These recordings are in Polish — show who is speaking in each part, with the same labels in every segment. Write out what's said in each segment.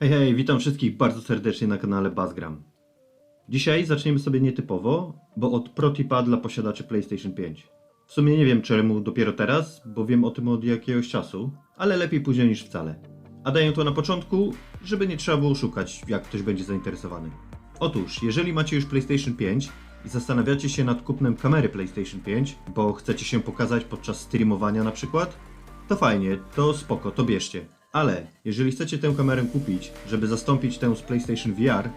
Speaker 1: Hej, hej, witam wszystkich bardzo serdecznie na kanale Buzzgram. Dzisiaj zaczniemy sobie nietypowo, bo od protipa dla posiadaczy PlayStation 5. W sumie nie wiem czemu dopiero teraz, bo wiem o tym od jakiegoś czasu, ale lepiej później niż wcale. A daję to na początku, żeby nie trzeba było szukać, jak ktoś będzie zainteresowany. Otóż, jeżeli macie już PlayStation 5 i zastanawiacie się nad kupnem kamery PlayStation 5, bo chcecie się pokazać podczas streamowania na przykład, to fajnie, to spoko, to bierzcie. Ale jeżeli chcecie tę kamerę kupić, żeby zastąpić tę z PlayStation VR,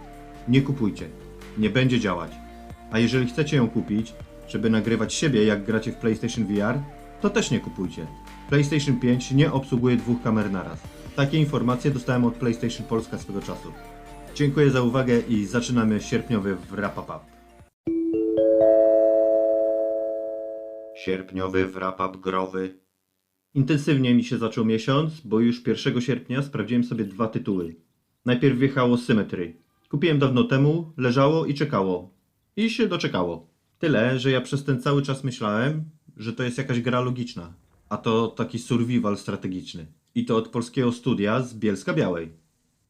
Speaker 1: nie kupujcie. Nie będzie działać. A jeżeli chcecie ją kupić, żeby nagrywać siebie jak gracie w PlayStation VR, to też nie kupujcie. PlayStation 5 nie obsługuje dwóch kamer naraz. Takie informacje dostałem od PlayStation Polska swego czasu. Dziękuję za uwagę i zaczynamy sierpniowy wrap-up. Sierpniowy wrap-up growy. Intensywnie mi się zaczął miesiąc, bo już 1 sierpnia sprawdziłem sobie 2 tytuły. Najpierw wjechało Symmetry. Kupiłem dawno temu, leżało i czekało. I się doczekało. Tyle, że ja przez ten cały czas myślałem, że to jest jakaś gra logiczna. A to taki survival strategiczny. I to od polskiego studia z Bielska Białej.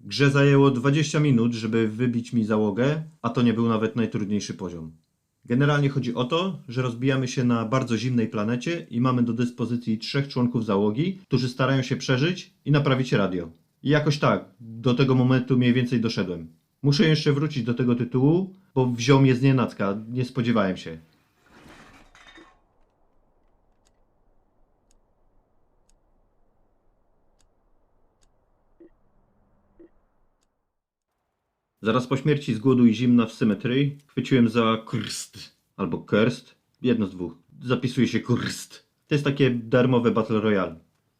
Speaker 1: Grze zajęło 20 minut, żeby wybić mi załogę, a to nie był nawet najtrudniejszy poziom. Generalnie chodzi o to, że rozbijamy się na bardzo zimnej planecie i mamy do dyspozycji 3 członków załogi, którzy starają się przeżyć i naprawić radio. I jakoś tak, do tego momentu mniej więcej doszedłem. Muszę jeszcze wrócić do tego tytułu, bo wziął mnie znienacka, nie spodziewałem się. Zaraz po śmierci z głodu i zimna w Symmetry chwyciłem za Kurst albo Curst, jedno z dwóch. Zapisuje się Kurst. To jest takie darmowe Battle Royale.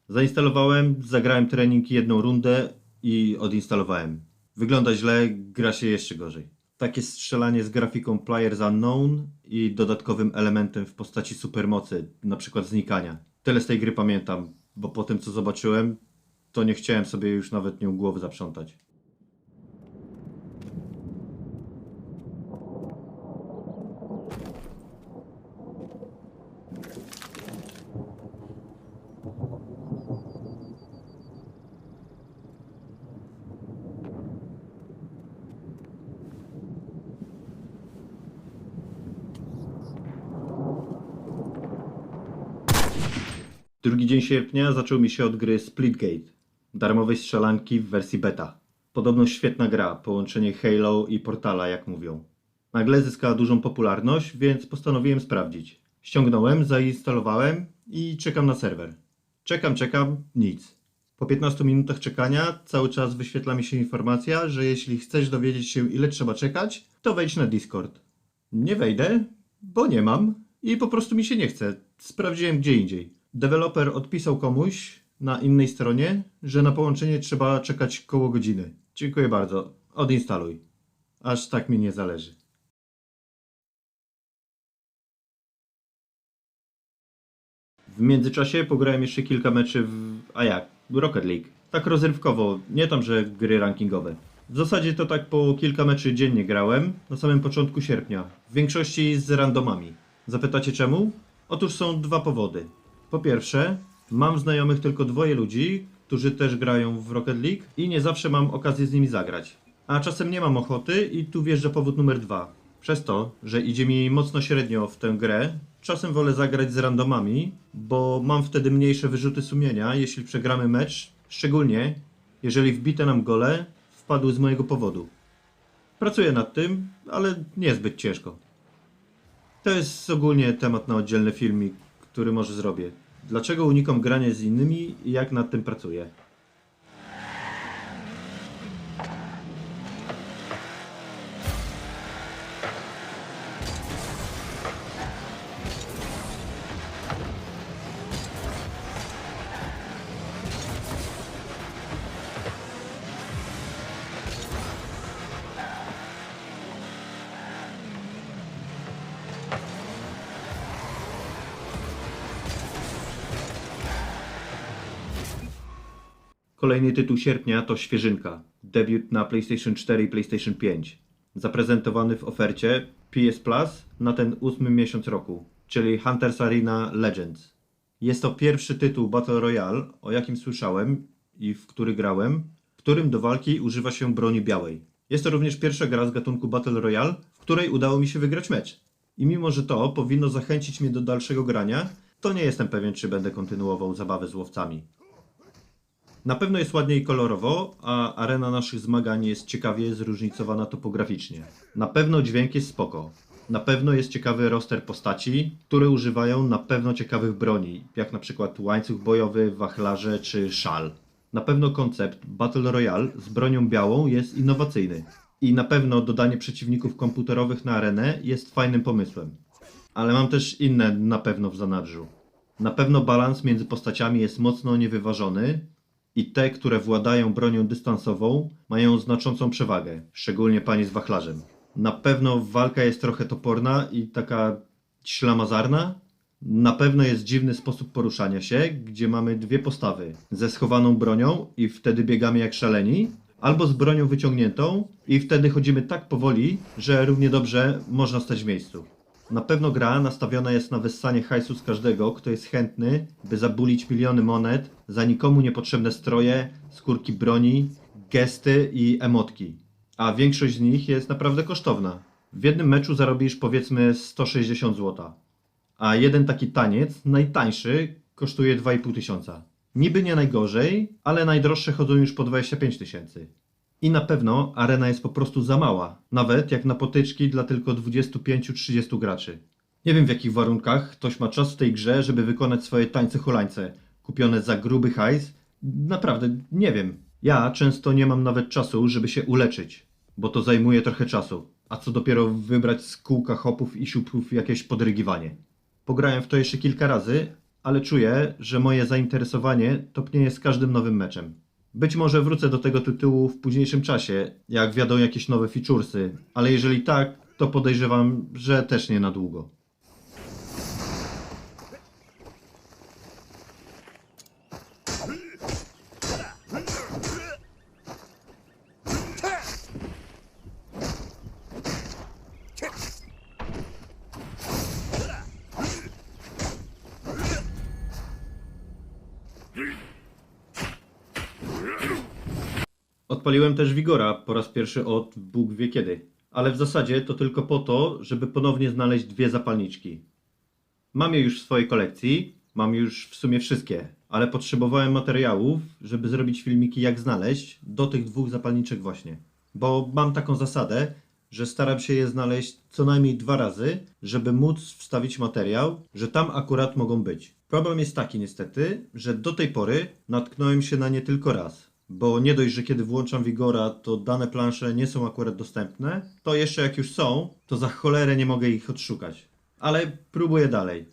Speaker 1: Zainstalowałem, zagrałem trening 1 rundę i odinstalowałem. Wygląda źle, gra się jeszcze gorzej. Takie strzelanie z grafiką Players Unknown i dodatkowym elementem w postaci supermocy, na przykład znikania. Tyle z tej gry pamiętam, bo po tym co zobaczyłem, to nie chciałem sobie już nawet nią głowy zaprzątać. Drugi dzień sierpnia zaczął mi się od gry Splitgate, darmowej strzelanki w wersji beta. Podobno świetna gra, połączenie Halo i Portala, jak mówią. Nagle zyskała dużą popularność, więc postanowiłem sprawdzić. Ściągnąłem, zainstalowałem i czekam na serwer. Czekam, nic. Po 15 minutach czekania cały czas wyświetla mi się informacja, że jeśli chcesz dowiedzieć się, ile trzeba czekać, to wejdź na Discord. Nie wejdę, bo nie mam i po prostu mi się nie chce. Sprawdziłem gdzie indziej. Deweloper odpisał komuś na innej stronie, że na połączenie trzeba czekać koło godziny. Dziękuję bardzo. Odinstaluj. Aż tak mi nie zależy. W międzyczasie pograłem jeszcze kilka meczy w Rocket League. Tak rozrywkowo, nie tam, że gry rankingowe. W zasadzie to tak po kilka meczy dziennie grałem, na samym początku sierpnia. W większości z randomami. Zapytacie czemu? Otóż są 2 powody. Po pierwsze, mam znajomych tylko 2 ludzi, którzy też grają w Rocket League i nie zawsze mam okazję z nimi zagrać. A czasem nie mam ochoty i tu wjeżdża powód numer 2. Przez to, że idzie mi mocno średnio w tę grę, czasem wolę zagrać z randomami, bo mam wtedy mniejsze wyrzuty sumienia, jeśli przegramy mecz, szczególnie jeżeli wbite nam gole wpadły z mojego powodu. Pracuję nad tym, ale niezbyt ciężko. To jest ogólnie temat na oddzielny filmik, który może zrobię. Dlaczego unikam grania z innymi i jak nad tym pracuję? Kolejny tytuł sierpnia to świeżynka. Debiut na PlayStation 4 i PlayStation 5. Zaprezentowany w ofercie PS Plus na ten 8 miesiąc roku, czyli Hunters Arena Legends. Jest to pierwszy tytuł Battle Royale, o jakim słyszałem i w który grałem, którym do walki używa się broni białej. Jest to również pierwsza gra z gatunku Battle Royale, w której udało mi się wygrać mecz. I mimo, że to powinno zachęcić mnie do dalszego grania, to nie jestem pewien, czy będę kontynuował zabawę z łowcami. Na pewno jest ładnie i kolorowo, a arena naszych zmagań jest ciekawie zróżnicowana topograficznie. Na pewno dźwięk jest spoko. Na pewno jest ciekawy roster postaci, które używają na pewno ciekawych broni, jak na przykład łańcuch bojowy, wachlarze czy szal. Na pewno koncept Battle Royale z bronią białą jest innowacyjny. I na pewno dodanie przeciwników komputerowych na arenę jest fajnym pomysłem. Ale mam też inne na pewno w zanadrzu. Na pewno balans między postaciami jest mocno niewyważony i te, które władają bronią dystansową, mają znaczącą przewagę, szczególnie pani z wachlarzem. Na pewno walka jest trochę toporna i taka ślamazarna. Na pewno jest dziwny sposób poruszania się, gdzie mamy dwie postawy. Ze schowaną bronią i wtedy biegamy jak szaleni, albo z bronią wyciągniętą i wtedy chodzimy tak powoli, że równie dobrze można stać w miejscu. Na pewno gra nastawiona jest na wyssanie hajsu z każdego, kto jest chętny, by zabulić miliony monet za nikomu niepotrzebne stroje, skórki broni, gesty i emotki. A większość z nich jest naprawdę kosztowna. W jednym meczu zarobisz powiedzmy 160 zł. A jeden taki taniec, najtańszy, kosztuje 2,5 tysiąca. Niby nie najgorzej, ale najdroższe chodzą już po 25 tysięcy. I na pewno arena jest po prostu za mała, nawet jak na potyczki dla tylko 25-30 graczy. Nie wiem w jakich warunkach ktoś ma czas w tej grze, żeby wykonać swoje tańce holańce, kupione za gruby hajs. Naprawdę nie wiem. Ja często nie mam nawet czasu, żeby się uleczyć, bo to zajmuje trochę czasu. A co dopiero wybrać z kółka hopów i siupów jakieś podrygiwanie. Pograłem w to jeszcze kilka razy, ale czuję, że moje zainteresowanie topnieje z każdym nowym meczem. Być może wrócę do tego tytułu w późniejszym czasie, jak wjadą jakieś nowe featuresy, ale jeżeli tak, to podejrzewam, że też nie na długo. Odpaliłem też Wigora po raz pierwszy od Bóg wie kiedy, ale w zasadzie to tylko po to, żeby ponownie znaleźć dwie zapalniczki. Mam je już w swojej kolekcji, mam już w sumie wszystkie, ale potrzebowałem materiałów, żeby zrobić filmiki jak znaleźć do tych dwóch zapalniczek właśnie. Bo mam taką zasadę, że staram się je znaleźć co najmniej 2 razy, żeby móc wstawić materiał, że tam akurat mogą być. Problem jest taki niestety, że do tej pory natknąłem się na nie tylko raz. Bo nie dość, że kiedy włączam Wigora, to dane plansze nie są akurat dostępne, to jeszcze jak już są, to za cholerę nie mogę ich odszukać. Ale próbuję dalej.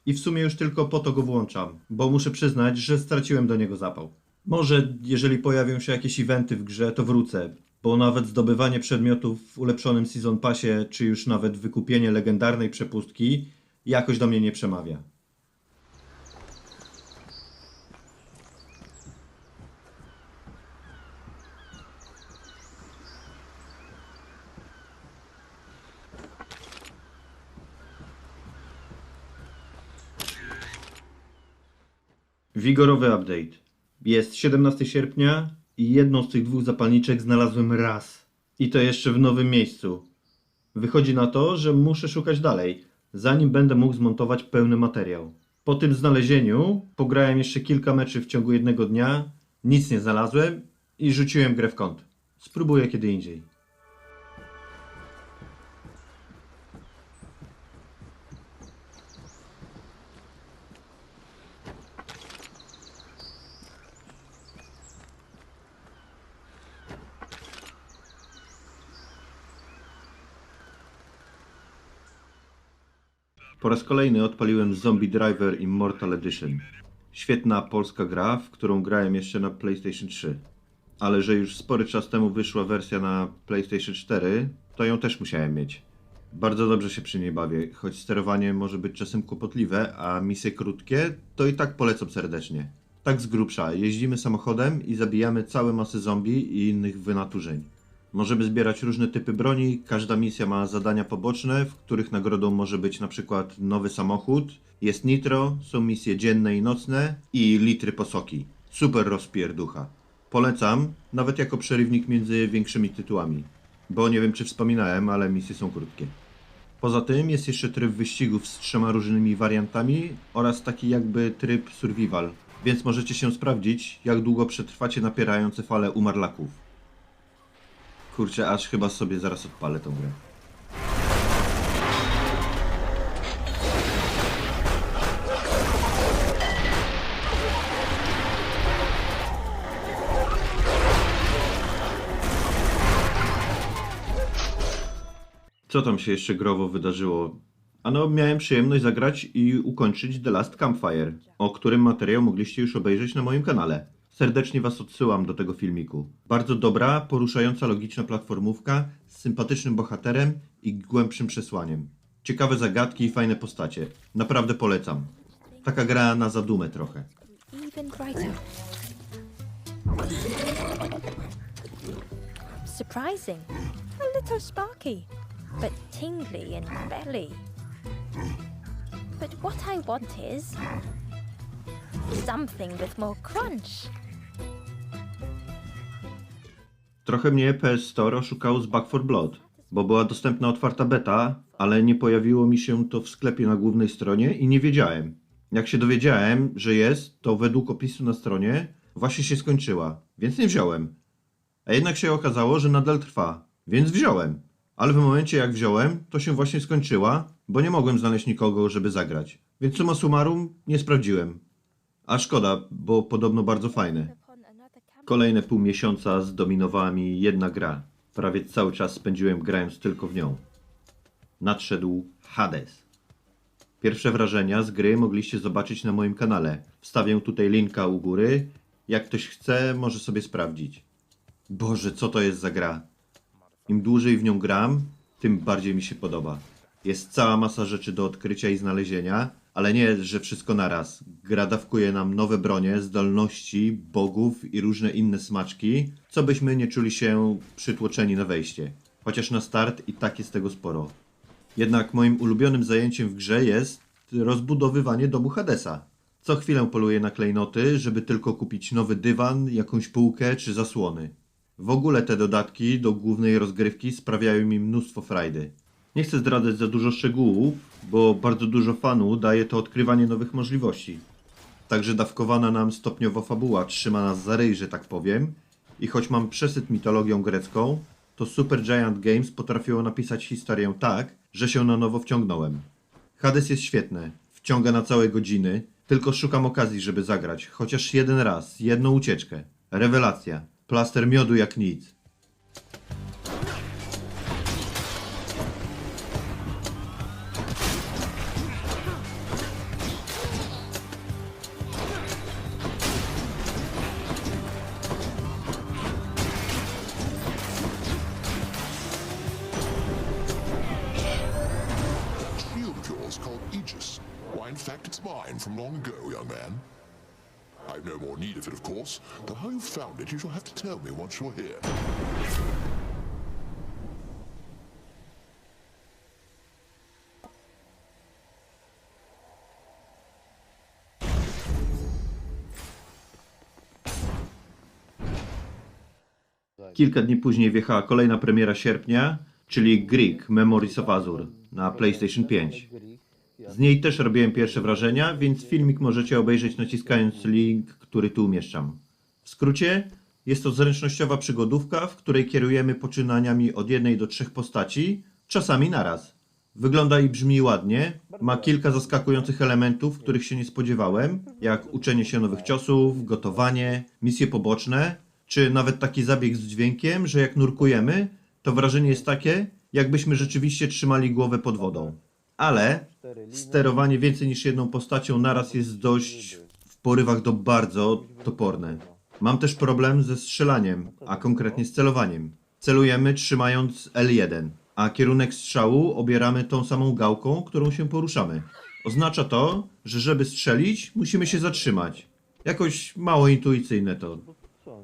Speaker 1: I w sumie już tylko po to go włączam, bo muszę przyznać, że straciłem do niego zapał. Może jeżeli pojawią się jakieś eventy w grze, to wrócę, bo nawet zdobywanie przedmiotów w ulepszonym Season Passie, czy już nawet wykupienie legendarnej przepustki, jakoś do mnie nie przemawia. Wigorowy update. Jest 17 sierpnia i jedną z tych dwóch zapalniczek znalazłem raz. I to jeszcze w nowym miejscu. Wychodzi na to, że muszę szukać dalej, zanim będę mógł zmontować pełny materiał. Po tym znalezieniu pograłem jeszcze kilka meczy w ciągu jednego dnia, nic nie znalazłem i rzuciłem grę w kąt. Spróbuję kiedy indziej. Po raz kolejny odpaliłem Zombie Driver Immortal Edition. Świetna polska gra, w którą grałem jeszcze na PlayStation 3. Ale że już spory czas temu wyszła wersja na PlayStation 4, to ją też musiałem mieć. Bardzo dobrze się przy niej bawię, choć sterowanie może być czasem kłopotliwe, a misje krótkie, to i tak polecam serdecznie. Tak z grubsza, jeździmy samochodem i zabijamy całe masy zombie i innych wynaturzeń. Możemy zbierać różne typy broni, każda misja ma zadania poboczne, w których nagrodą może być na przykład nowy samochód, jest nitro, są misje dzienne i nocne i litry posoki. Super rozpierducha. Polecam, nawet jako przerywnik między większymi tytułami. Bo nie wiem czy wspominałem, ale misje są krótkie. Poza tym jest jeszcze tryb wyścigów z 3 różnymi wariantami oraz taki jakby tryb survival, więc możecie się sprawdzić, jak długo przetrwacie napierające fale umarlaków. Kurczę, aż chyba sobie zaraz odpalę tą grę. Co tam się jeszcze growo wydarzyło? Ano, miałem przyjemność zagrać i ukończyć The Last Campfire, o którym materiał mogliście już obejrzeć na moim kanale. Serdecznie Was odsyłam do tego filmiku. Bardzo dobra, poruszająca logiczna platformówka z sympatycznym bohaterem i głębszym przesłaniem. Ciekawe zagadki i fajne postacie. Naprawdę polecam. Taka gra na zadumę trochę.
Speaker 2: Even brighter. Surprising. A little sparky, but tingly in belly. But what I want is something with more crunch.
Speaker 1: Trochę mnie PS Store oszukało z Back 4 Blood, bo była dostępna otwarta beta, ale nie pojawiło mi się to w sklepie na głównej stronie i nie wiedziałem. Jak się dowiedziałem, że jest, to według opisu na stronie właśnie się skończyła, więc nie wziąłem. A jednak się okazało, że nadal trwa, więc wziąłem. Ale w momencie jak wziąłem, to się właśnie skończyła, bo nie mogłem znaleźć nikogo, żeby zagrać. Więc summa summarum nie sprawdziłem. A szkoda, bo podobno bardzo fajne. Kolejne pół miesiąca zdominowała mi jedna gra. Prawie cały czas spędziłem grając tylko w nią. Nadszedł Hades. Pierwsze wrażenia z gry mogliście zobaczyć na moim kanale. Wstawię tutaj linka u góry. Jak ktoś chce, może sobie sprawdzić. Boże, co to jest za gra? Im dłużej w nią gram, tym bardziej mi się podoba. Jest cała masa rzeczy do odkrycia i znalezienia, ale nie, że wszystko naraz. Gra dawkuje nam nowe bronie, zdolności, bogów i różne inne smaczki, co byśmy nie czuli się przytłoczeni na wejście. Chociaż na start i tak jest tego sporo. Jednak moim ulubionym zajęciem w grze jest rozbudowywanie domu Hadesa. Co chwilę poluję na klejnoty, żeby tylko kupić nowy dywan, jakąś półkę czy zasłony. W ogóle te dodatki do głównej rozgrywki sprawiają mi mnóstwo frajdy. Nie chcę zdradzać za dużo szczegółów, bo bardzo dużo fanu daje to odkrywanie nowych możliwości. Także dawkowana nam stopniowo fabuła trzyma nas za ryj, że tak powiem. I choć mam przesyt mitologią grecką, to Supergiant Games potrafiło napisać historię tak, że się na nowo wciągnąłem. Hades jest świetne, wciąga na całe godziny, tylko szukam okazji, żeby zagrać, chociaż jeden raz, jedną ucieczkę. Rewelacja, plaster miodu jak nic.
Speaker 3: Shield of yours called Aegis. Why, in fact, it's mine from long ago, young man. I've no more need of it, of course, but how you found it you shall have to tell me once you're here.
Speaker 1: Kilka dni później wjechała kolejna premiera sierpnia, czyli Greek Memories of Azur na PlayStation 5. Z niej też robiłem pierwsze wrażenia, więc filmik możecie obejrzeć naciskając link, który tu umieszczam. W skrócie, jest to zręcznościowa przygodówka, w której kierujemy poczynaniami od 1 do 3 postaci, czasami naraz. Wygląda i brzmi ładnie, ma kilka zaskakujących elementów, których się nie spodziewałem, jak uczenie się nowych ciosów, gotowanie, misje poboczne, czy nawet taki zabieg z dźwiękiem, że jak nurkujemy, to wrażenie jest takie, jakbyśmy rzeczywiście trzymali głowę pod wodą. Ale sterowanie więcej niż jedną postacią naraz jest dość w porywach do bardzo toporne. Mam też problem ze strzelaniem, a konkretnie z celowaniem. Celujemy trzymając L1, a kierunek strzału obieramy tą samą gałką, którą się poruszamy. Oznacza to, że żeby strzelić, musimy się zatrzymać. Jakoś mało intuicyjne to.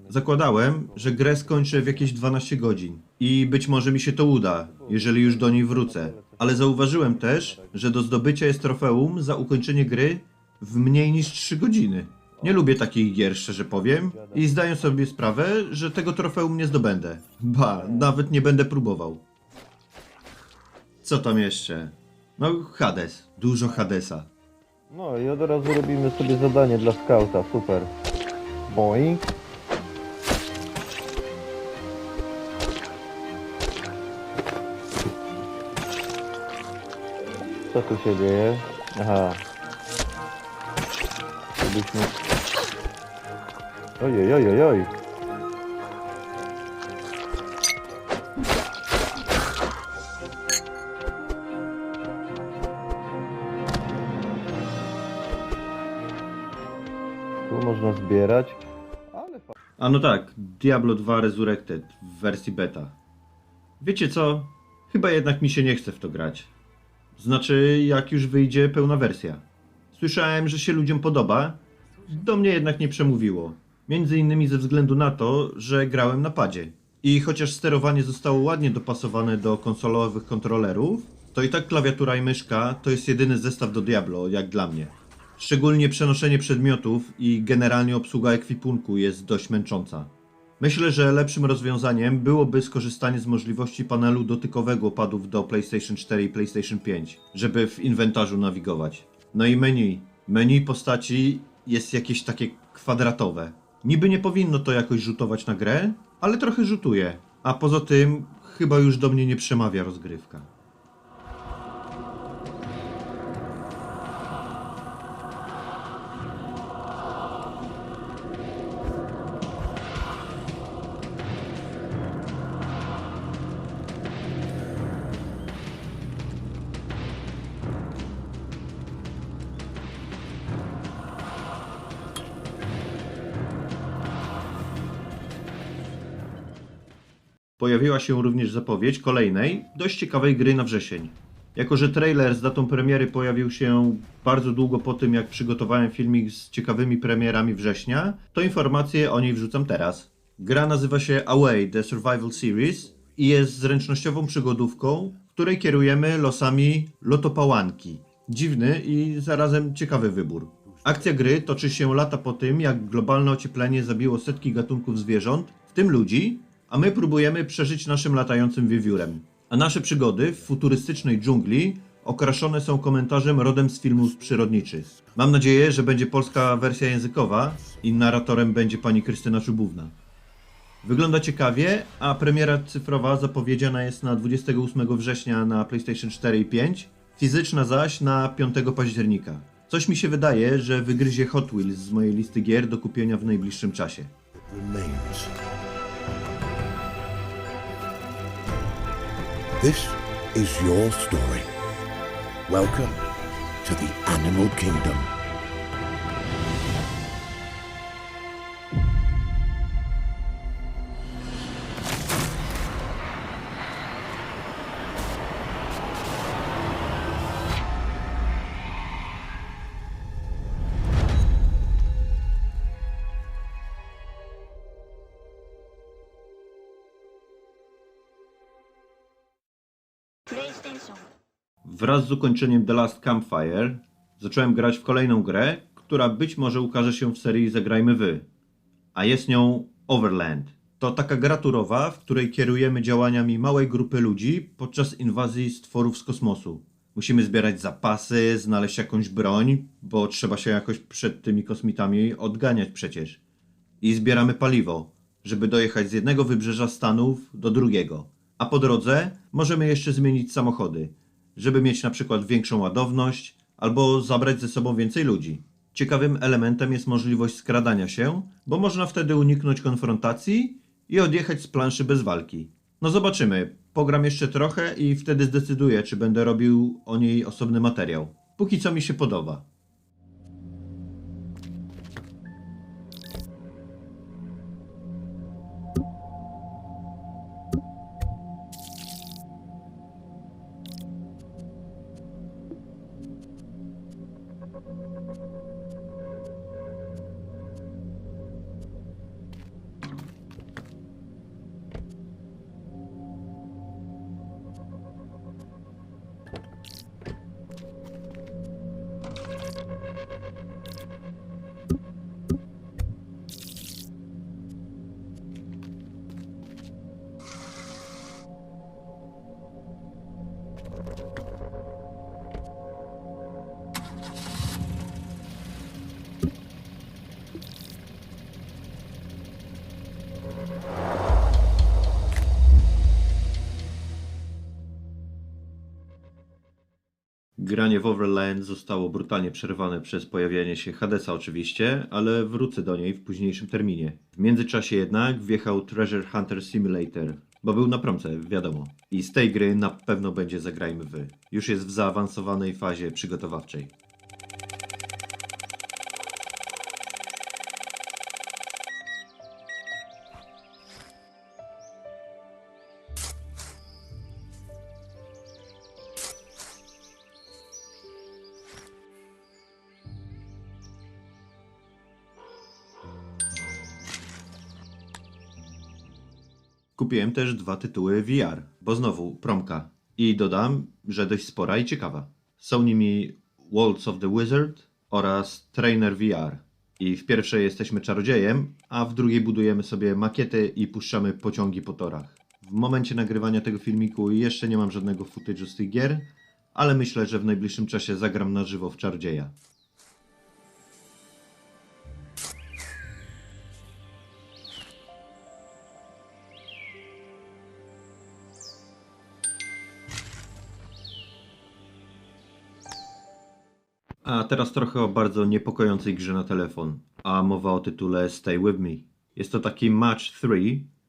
Speaker 1: Zakładałem, że grę skończę w jakieś 12 godzin i być może mi się to uda, jeżeli już do niej wrócę. Ale zauważyłem też, że do zdobycia jest trofeum za ukończenie gry w mniej niż 3 godziny. Nie lubię takich gier, szczerze powiem, i zdaję sobie sprawę, że tego trofeum nie zdobędę. Ba, nawet nie będę próbował. Co tam jeszcze? No, Hades. Dużo Hadesa.
Speaker 4: No i od razu robimy sobie zadanie dla skauta, super. Boing. Co tu się dzieje? Aha. Żebyśmy... Ojej, ojej, oj. Tu można zbierać, ale
Speaker 1: A no tak, Diablo 2 Resurrected w wersji beta. Wiecie co? Chyba jednak mi się nie chce w to grać. Znaczy, jak już wyjdzie pełna wersja. Słyszałem, że się ludziom podoba. Do mnie jednak nie przemówiło. Między innymi ze względu na to, że grałem na padzie. I chociaż sterowanie zostało ładnie dopasowane do konsolowych kontrolerów, to i tak klawiatura i myszka to jest jedyny zestaw do Diablo, jak dla mnie. Szczególnie przenoszenie przedmiotów i generalnie obsługa ekwipunku jest dość męcząca. Myślę, że lepszym rozwiązaniem byłoby skorzystanie z możliwości panelu dotykowego padów do PlayStation 4 i PlayStation 5, żeby w inwentarzu nawigować. No i menu. Menu postaci jest jakieś takie kwadratowe. Niby nie powinno to jakoś rzutować na grę, ale trochę rzutuje. A poza tym chyba już do mnie nie przemawia rozgrywka. Pojawiła się również zapowiedź kolejnej, dość ciekawej gry na wrzesień. Jako że trailer z datą premiery pojawił się bardzo długo po tym, jak przygotowałem filmik z ciekawymi premierami września, to informacje o niej wrzucam teraz. Gra nazywa się Away The Survival Series i jest zręcznościową przygodówką, w której kierujemy losami lotopałanki. Dziwny i zarazem ciekawy wybór. Akcja gry toczy się lata po tym, jak globalne ocieplenie zabiło setki gatunków zwierząt, w tym ludzi, a my próbujemy przeżyć naszym latającym wiewiórem. A nasze przygody w futurystycznej dżungli okraszone są komentarzem rodem z filmów przyrodniczych. Mam nadzieję, że będzie polska wersja językowa i narratorem będzie pani Krystyna Czubówna. Wygląda ciekawie, a premiera cyfrowa zapowiedziana jest na 28 września na PlayStation 4 i 5, fizyczna zaś na 5 października. Coś mi się wydaje, że wygryzie Hot Wheels z mojej listy gier do kupienia w najbliższym czasie.
Speaker 5: Remains. This is your story. Welcome to the Animal Kingdom.
Speaker 1: Wraz z ukończeniem The Last Campfire zacząłem grać w kolejną grę, która być może ukaże się w serii Zagrajmy Wy. A jest nią Overland. To taka gra turowa, w której kierujemy działaniami małej grupy ludzi podczas inwazji stworów z kosmosu. Musimy zbierać zapasy, znaleźć jakąś broń, bo trzeba się jakoś przed tymi kosmitami odganiać przecież. I zbieramy paliwo, żeby dojechać z jednego wybrzeża Stanów do drugiego. A po drodze możemy jeszcze zmienić samochody, żeby mieć na przykład większą ładowność albo zabrać ze sobą więcej ludzi. Ciekawym elementem jest możliwość skradania się, bo można wtedy uniknąć konfrontacji i odjechać z planszy bez walki. No zobaczymy, pogram jeszcze trochę i wtedy zdecyduję, czy będę robił o niej osobny materiał. Póki co mi się podoba. Granie w Overland zostało brutalnie przerwane przez pojawienie się Hadesa oczywiście, ale wrócę do niej w późniejszym terminie. W międzyczasie jednak wjechał Treasure Hunter Simulator, bo był na promce, wiadomo. I z tej gry na pewno będzie Zagrajmy Wy. Już jest w zaawansowanej fazie przygotowawczej. Kupiłem też 2 tytuły VR, bo znowu promka. I dodam, że dość spora i ciekawa. Są nimi Worlds of the Wizard oraz Trainer VR. I w pierwszej jesteśmy czarodziejem, a w drugiej budujemy sobie makiety i puszczamy pociągi po torach. W momencie nagrywania tego filmiku jeszcze nie mam żadnego footage'u z tych gier, ale myślę, że w najbliższym czasie zagram na żywo w czarodzieja. A teraz trochę o bardzo niepokojącej grze na telefon, a mowa o tytule Stay With Me. Jest to taki Match 3,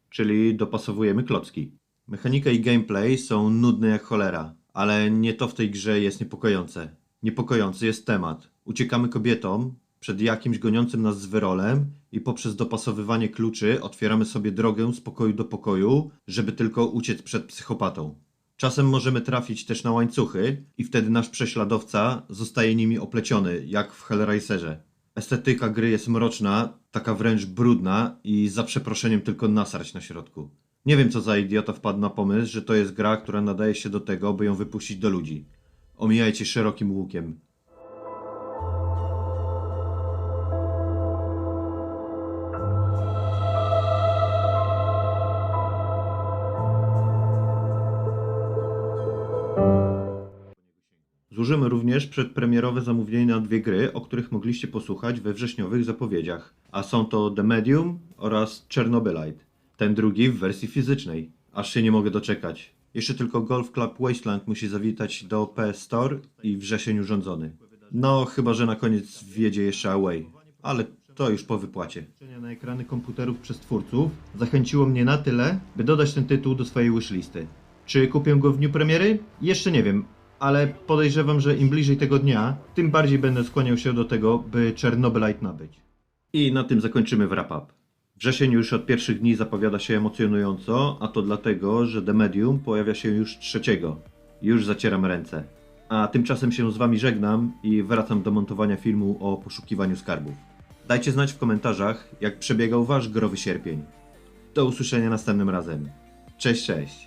Speaker 1: czyli dopasowujemy klocki. Mechanika i gameplay są nudne jak cholera, ale nie to w tej grze jest niepokojące. Niepokojący jest temat. Uciekamy kobietom przed jakimś goniącym nas zwyrolem i poprzez dopasowywanie kluczy otwieramy sobie drogę z pokoju do pokoju, żeby tylko uciec przed psychopatą. Czasem możemy trafić też na łańcuchy i wtedy nasz prześladowca zostaje nimi opleciony, jak w Hellraiserze. Estetyka gry jest mroczna, taka wręcz brudna i za przeproszeniem tylko nasrać na środku. Nie wiem co za idiota wpadł na pomysł, że to jest gra, która nadaje się do tego, by ją wypuścić do ludzi. Omijajcie szerokim łukiem. Złożymy również przedpremierowe zamówienie na 2 gry, o których mogliście posłuchać we wrześniowych zapowiedziach. A są to The Medium oraz Chernobylite. Ten drugi w wersji fizycznej. Aż się nie mogę doczekać. Jeszcze tylko Golf Club Wasteland musi zawitać do PS Store i wrzesień urządzony. No, chyba że na koniec wjedzie jeszcze Away. Ale to już po wypłacie. Na ekrany komputerów przez twórców zachęciło mnie na tyle, by dodać ten tytuł do swojej wishlisty. Czy kupię go w dniu premiery? Jeszcze nie wiem. Ale podejrzewam, że im bliżej tego dnia, tym bardziej będę skłaniał się do tego, by Chernobylite nabyć. I na tym zakończymy wrap-up. Wrzesień już od pierwszych dni zapowiada się emocjonująco, a to dlatego, że The Medium pojawia się już 3. Już zacieram ręce. A tymczasem się z wami żegnam i wracam do montowania filmu o poszukiwaniu skarbów. Dajcie znać w komentarzach, jak przebiegał wasz growy sierpień. Do usłyszenia następnym razem. Cześć, cześć!